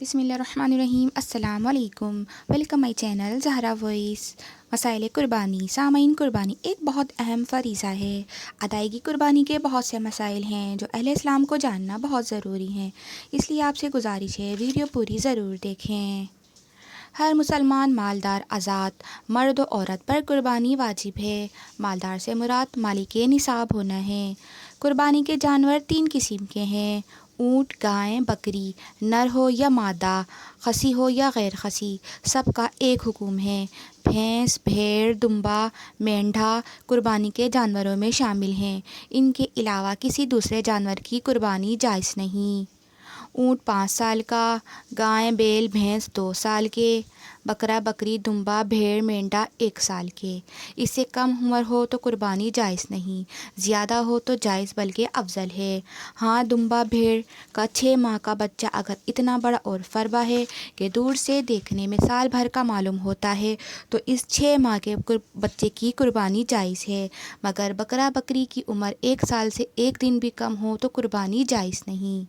بسم اللہ الرحمن الرحیم۔ السلام علیکم، welcome my channel Zahra voice. مسائل قربانی۔ سامعین، قربانی ایک بہت اہم فریضہ ہے۔ ادائیگی قربانی کے بہت سے مسائل ہیں جو اہل اسلام کو جاننا بہت ضروری ہیں، اس لیے آپ سے گزارش ہے ویڈیو پوری ضرور دیکھیں۔ ہر مسلمان مالدار آزاد مرد و عورت پر قربانی واجب ہے۔ مالدار سے مراد مالک نصاب ہونا ہے۔ قربانی کے جانور 3 قسم کے ہیں: اونٹ، گائے، بکری۔ نر ہو یا مادہ، خصی ہو یا غیر خصی، سب کا ایک حکم ہے۔ بھینس، بھیڑ، دمبا، مینڈھا قربانی کے جانوروں میں شامل ہیں۔ ان کے علاوہ کسی دوسرے جانور کی قربانی جائز نہیں۔ اونٹ 5 سال کا، گائے، بیل، بھینس 2 سال کے، بکرا، بکری، دمبا، بھیڑ، مینڈا 1 سال کے۔ اس سے کم عمر ہو تو قربانی جائز نہیں، زیادہ ہو تو جائز بلکہ افضل ہے۔ ہاں، دمبا بھیڑ کا 6 ماہ کا بچہ اگر اتنا بڑا اور فربا ہے کہ دور سے دیکھنے میں سال بھر کا معلوم ہوتا ہے تو اس 6 ماہ کے بچے کی قربانی جائز ہے، مگر بکرا بکری کی عمر 1 سال سے 1 دن بھی کم ہو تو قربانی جائز نہیں۔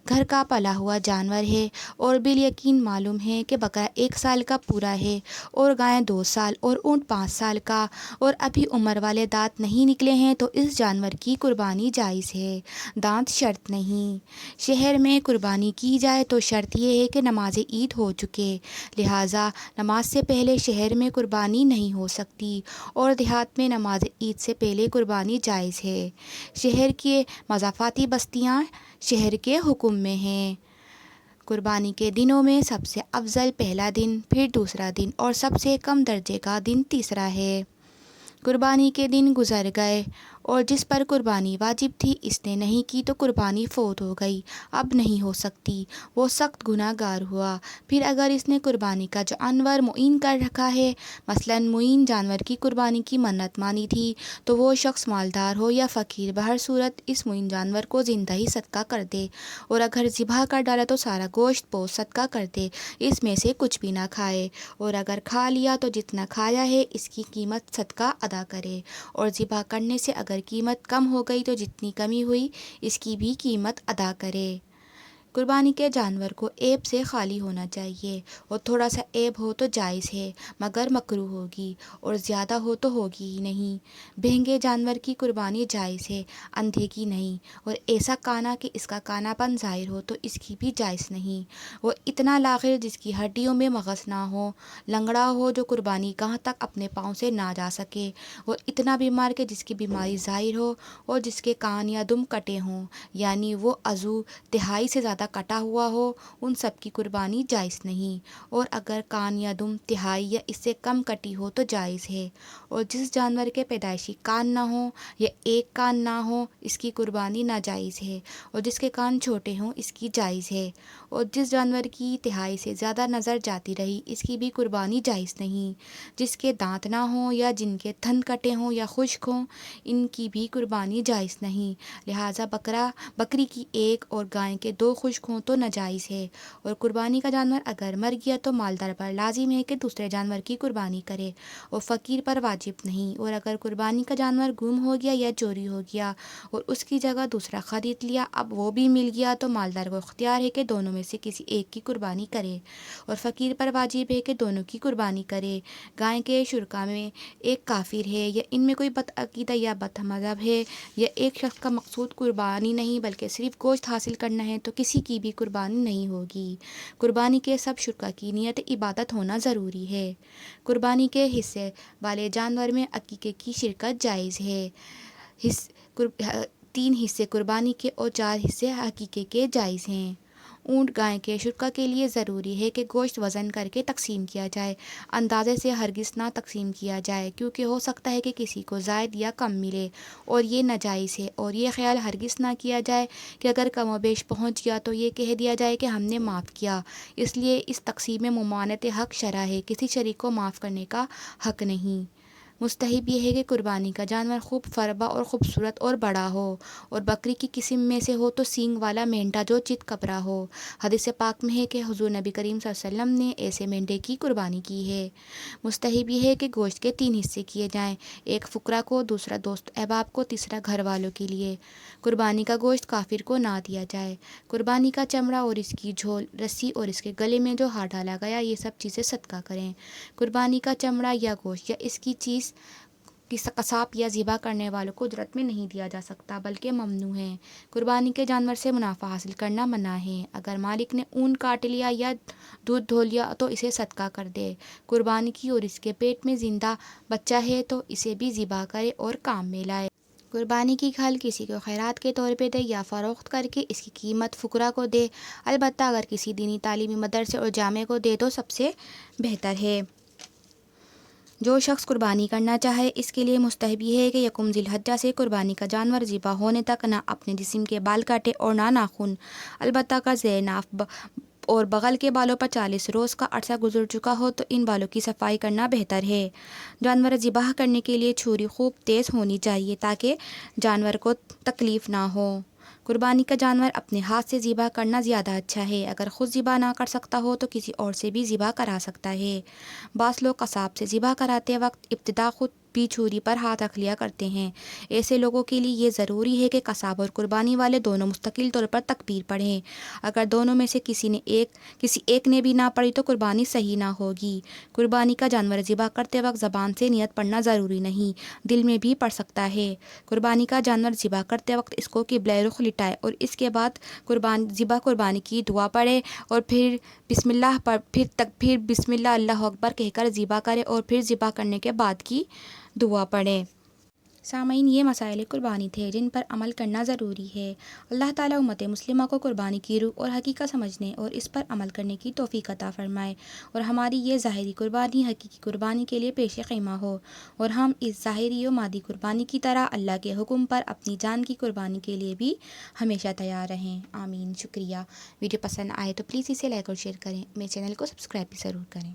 گھر کا پلا ہوا جانور ہے اور بالیقین معلوم ہے کہ بکرا 1 سال کا پورا ہے اور گائے 2 سال اور اونٹ 5 سال کا اور ابھی عمر والے دانت نہیں نکلے ہیں تو اس جانور کی قربانی جائز ہے، دانت شرط نہیں۔ شہر میں قربانی کی جائے تو شرط یہ ہے کہ نماز عید ہو چکے، لہٰذا نماز سے پہلے شہر میں قربانی نہیں ہو سکتی، اور دیہات میں نماز عید سے پہلے قربانی جائز ہے۔ شہر کے مضافاتی بستیاں شہر کے حکم میں ہیں۔ قربانی کے دنوں میں سب سے افضل پہلا دن، پھر دوسرا دن اور سب سے کم درجے کا دن تیسرا ہے۔ قربانی کے دن گزر گئے اور جس پر قربانی واجب تھی اس نے نہیں کی تو قربانی فوت ہو گئی، اب نہیں ہو سکتی، وہ سخت گناہ گار ہوا۔ پھر اگر اس نے قربانی کا جانور معین کر رکھا ہے، مثلاً معین جانور کی قربانی کی منت مانی تھی، تو وہ شخص مالدار ہو یا فقیر بہر صورت اس معین جانور کو زندہ ہی صدقہ کر دے، اور اگر ذبح کر ڈالا تو سارا گوشت پوست صدقہ کر دے، اس میں سے کچھ بھی نہ کھائے، اور اگر کھا لیا تو جتنا کھایا ہے اس کی قیمت صدقہ ادا کرے، اور ذبح کرنے سے اگر قیمت کم ہو گئی تو جتنی کمی ہوئی اس کی بھی قیمت ادا کرے۔ قربانی کے جانور کو عیب سے خالی ہونا چاہیے، اور تھوڑا سا عیب ہو تو جائز ہے مگر مکروہ ہوگی، اور زیادہ ہو تو ہوگی ہی نہیں۔ بہنگے جانور کی قربانی جائز ہے، اندھے کی نہیں، اور ایسا کانا کہ اس کا کانا پن ظاہر ہو تو اس کی بھی جائز نہیں۔ وہ اتنا لاغر جس کی ہڈیوں میں مغز نہ ہو، لنگڑا ہو جو قربانی گاہ تک اپنے پاؤں سے نہ جا سکے، وہ اتنا بیمار کہ جس کی بیماری ظاہر ہو، اور جس کے کان یا دم کٹے ہوں، یعنی وہ عضو تہائی سے زیادہ کٹا ہوا ہو، ان سب کی قربانی جائز نہیں، اور اگر کان یا دم تہائی یا اس سے کم کٹی ہو تو جائز ہے۔ اور جس جانور کے پیدائشی کان نہ ہو یا ایک کان نہ ہو اس کی قربانی ناجائز ہے، اور جس کے کان چھوٹے ہوں اس کی جائز ہے، اور جس جانور کی تہائی سے زیادہ نظر جاتی رہی اس کی بھی قربانی جائز نہیں، جس کے دانت نہ ہوں یا جن کے تھن کٹے ہوں یا خشک ہوں ان کی بھی قربانی جائز نہیں، لہٰذا بکری کی 1 اور گائے کے 2 خشک ہوں تو ناجائز ہے۔ اور قربانی کا جانور اگر مر گیا تو مالدار پر لازم ہے کہ دوسرے جانور کی قربانی کرے، اور فقیر پر واجب نہیں۔ اور اگر قربانی کا جانور گم ہو گیا یا چوری ہو گیا اور اس کی جگہ دوسرا خرید لیا، اب وہ بھی مل گیا تو مالدار کو اختیار ہے کہ دونوں میں سے کسی ایک کی قربانی کرے، اور فقیر پر واجب ہے کہ دونوں کی قربانی کرے۔ گائے کے شرکاء میں ایک کافر ہے یا ان میں کوئی بدعقیدہ یا بد مذہب ہے، یا ایک شخص کا مقصود قربانی نہیں بلکہ صرف گوشت حاصل کرنا ہے تو کسی کی بھی قربانی نہیں ہوگی۔ قربانی کے سب شرکاء کی نیت عبادت ہونا ضروری ہے۔ قربانی کے حصے والے جانور میں عقیقے کی شرکت جائز ہے۔ 3 حصے قربانی کے اور 4 حصے عقیقے کے جائز ہیں۔ اونٹ گائے کے شرکاء کے لیے ضروری ہے کہ گوشت وزن کر کے تقسیم کیا جائے، اندازے سے ہرگز نہ تقسیم کیا جائے، کیونکہ ہو سکتا ہے کہ کسی کو زائد یا کم ملے، اور یہ ناجائز ہے۔ اور یہ خیال ہرگز نہ کیا جائے کہ اگر کم و بیش پہنچ گیا تو یہ کہہ دیا جائے کہ ہم نے معاف کیا، اس لیے اس تقسیم میں ممانعت حق شرع ہے، کسی شریک کو معاف کرنے کا حق نہیں۔ مستحب یہ ہے کہ قربانی کا جانور خوب فربا اور خوبصورت اور بڑا ہو، اور بکری کی قسم میں سے ہو تو سینگ والا مینڈا جو چت کبرا ہو۔ حدیث پاک میں ہے کہ حضور نبی کریم صلی اللہ علیہ وسلم نے ایسے مینڈے کی قربانی کی ہے۔ مستحب یہ ہے کہ گوشت کے 3 حصے کیے جائیں، ایک فقراء کو، دوسرا دوست احباب کو، تیسرا گھر والوں کے لیے۔ قربانی کا گوشت کافر کو نہ دیا جائے۔ قربانی کا چمڑا اور اس کی جھول، رسی اور اس کے گلے میں جو ہار ڈالا گیا، یہ سب چیزیں صدقہ کریں۔ قربانی کا چمڑا یا گوشت یا اس کی چیز قصاب یا ذبح کرنے والوں کو اجرت میں نہیں دیا جا سکتا بلکہ ممنوع ہے۔ قربانی کے جانور سے منافع حاصل کرنا منع ہے۔ اگر مالک نے اون کاٹ لیا یا دودھ دھو لیا تو اسے صدقہ کر دے۔ قربانی کی اور اس کے پیٹ میں زندہ بچہ ہے تو اسے بھی ذبح کرے اور کام میں لائے۔ قربانی کی کھال کسی کو خیرات کے طور پہ دے یا فروخت کر کے اس کی قیمت فقراء کو دے، البتہ اگر کسی دینی تعلیمی مدرسے اور جامع کو دے تو سب سے بہتر ہے۔ جو شخص قربانی کرنا چاہے اس کے لیے مستحب یہ ہے کہ یکم ذی الحجہ سے قربانی کا جانور ذبح ہونے تک نہ اپنے جسم کے بال کاٹے اور نہ ناخن، البتہ اگر زیر ناف اور بغل کے بالوں پر 40 روز کا عرصہ گزر چکا ہو تو ان بالوں کی صفائی کرنا بہتر ہے۔ جانور ذبح کرنے کے لیے چھری خوب تیز ہونی چاہیے تاکہ جانور کو تکلیف نہ ہو۔ قربانی کا جانور اپنے ہاتھ سے ذبح کرنا زیادہ اچھا ہے۔ اگر خود ذبح نہ کر سکتا ہو تو کسی اور سے بھی ذبح کرا سکتا ہے۔ بعض لوگ قصاب سے ذبح کراتے وقت ابتدا خود بھی چھری پر ہاتھ رکھ لیا کرتے ہیں۔ ایسے لوگوں کے لیے یہ ضروری ہے کہ قصاب اور قربانی والے دونوں مستقل طور پر تکبیر پڑھیں۔ اگر دونوں میں سے کسی ایک نے بھی نہ پڑھی تو قربانی صحیح نہ ہوگی۔ قربانی کا جانور ذبح کرتے وقت زبان سے نیت پڑھنا ضروری نہیں، دل میں بھی پڑھ سکتا ہے۔ قربانی کا جانور ذبح کرتے وقت اس کو قبلہ رخ لٹائے اور اس کے بعد قربانی کی دعا پڑھے اور پھر بسم اللہ اللہ اکبر کہہ کر ذبح کرے اور پھر ذبح کرنے کے بعد کی دعا پڑھے۔ سامعین، یہ مسائل قربانی تھے جن پر عمل کرنا ضروری ہے۔ اللہ تعالیٰ امت مسلمہ کو قربانی کی روح اور حقیقت سمجھنے اور اس پر عمل کرنے کی توفیق عطا فرمائے، اور ہماری یہ ظاہری قربانی حقیقی قربانی کے لیے پیش خیمہ ہو، اور ہم اس ظاہری و مادی قربانی کی طرح اللہ کے حکم پر اپنی جان کی قربانی کے لیے بھی ہمیشہ تیار رہیں۔ آمین۔ شکریہ۔ ویڈیو پسند آئے تو پلیز اسے لائک اور شیئر کریں۔ میرے چینل کو سبسکرائب بھی ضرور کریں۔